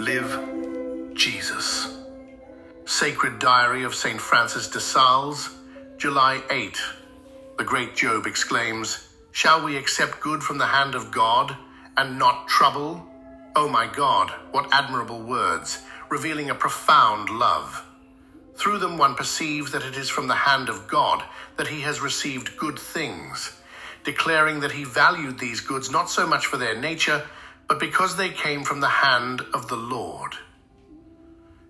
Live Jesus. Sacred Diary of St. Francis de Sales, July 8. The great Job exclaims, "Shall we accept good from the hand of God and not trouble?" Oh my God, what admirable words, revealing a profound love. Through them one perceives that it is from the hand of God that he has received good things, declaring that he valued these goods not so much for their nature, but because they came from the hand of the Lord.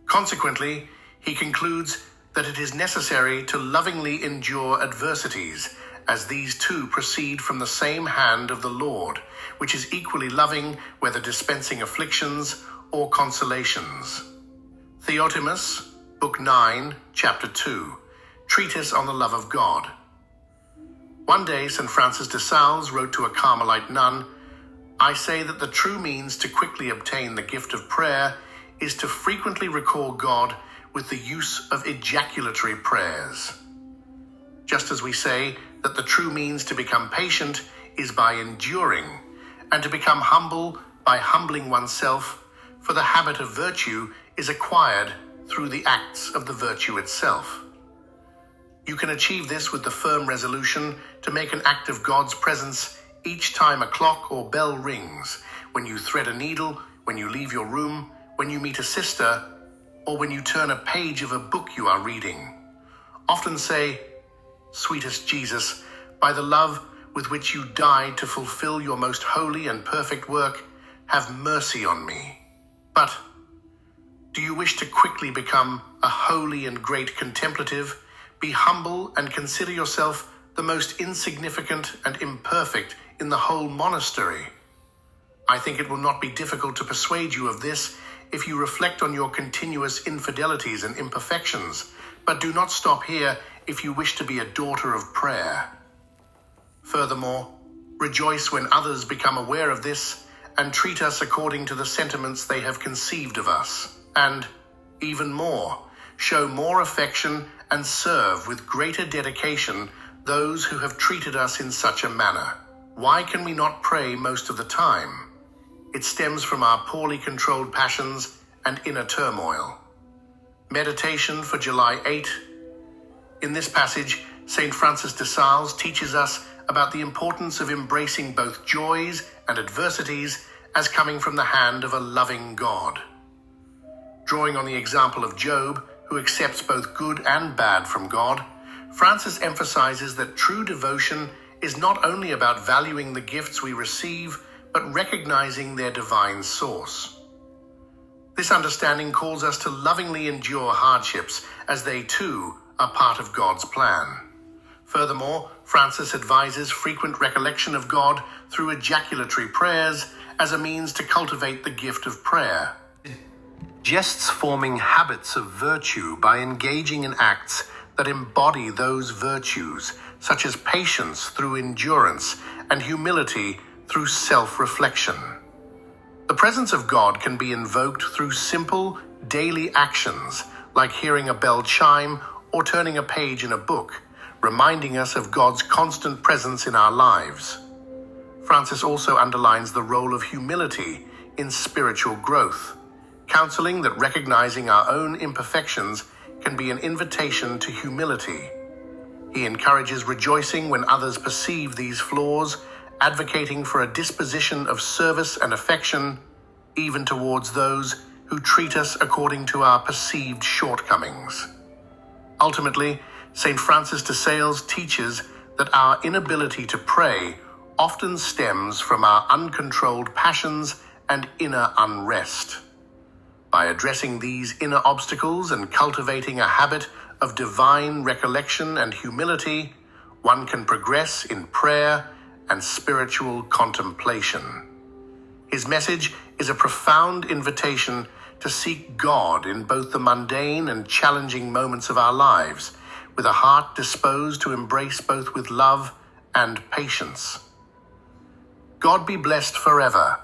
Consequently, he concludes that it is necessary to lovingly endure adversities, as these too proceed from the same hand of the Lord, which is equally loving, whether dispensing afflictions or consolations. Theotimus, Book 9, Chapter 2, Treatise on the Love of God. One day, St. Francis de Sales wrote to a Carmelite nun, "I say that the true means to quickly obtain the gift of prayer is to frequently recall God with the use of ejaculatory prayers. Just as we say that the true means to become patient is by enduring, and to become humble by humbling oneself, for the habit of virtue is acquired through the acts of the virtue itself. You can achieve this with the firm resolution to make an act of God's presence each time a clock or bell rings, when you thread a needle, when you leave your room, when you meet a sister, or when you turn a page of a book you are reading. Often say, 'Sweetest Jesus, by the love with which you died to fulfill your most holy and perfect work, have mercy on me.' But do you wish to quickly become a holy and great contemplative? Be humble and consider yourself the most insignificant and imperfect in the whole monastery. I think it will not be difficult to persuade you of this if you reflect on your continuous infidelities and imperfections, but do not stop here if you wish to be a daughter of prayer. Furthermore, rejoice when others become aware of this and treat us according to the sentiments they have conceived of us, and, even more, show more affection and serve with greater dedication those who have treated us in such a manner. Why can we not pray most of the time? It stems from our poorly controlled passions and inner turmoil." Meditation for July 8. In this passage, St. Francis de Sales teaches us about the importance of embracing both joys and adversities as coming from the hand of a loving God. Drawing on the example of Job, who accepts both good and bad from God, Francis emphasizes that true devotion is not only about valuing the gifts we receive, but recognizing their divine source. This understanding calls us to lovingly endure hardships, as they too are part of God's plan. Furthermore, Francis advises frequent recollection of God through ejaculatory prayers as a means to cultivate the gift of prayer. Suggests forming habits of virtue by engaging in acts that embody those virtues, such as patience through endurance and humility through self-reflection. The presence of God can be invoked through simple, daily actions, like hearing a bell chime or turning a page in a book, reminding us of God's constant presence in our lives. Francis also underlines the role of humility in spiritual growth, counseling that recognizing our own imperfections can be an invitation to humility. He encourages rejoicing when others perceive these flaws, advocating for a disposition of service and affection, even towards those who treat us according to our perceived shortcomings. Ultimately, St. Francis de Sales teaches that our inability to pray often stems from our uncontrolled passions and inner unrest. By addressing these inner obstacles and cultivating a habit of divine recollection and humility, one can progress in prayer and spiritual contemplation. His message is a profound invitation to seek God in both the mundane and challenging moments of our lives, with a heart disposed to embrace both with love and patience. God be blessed forever.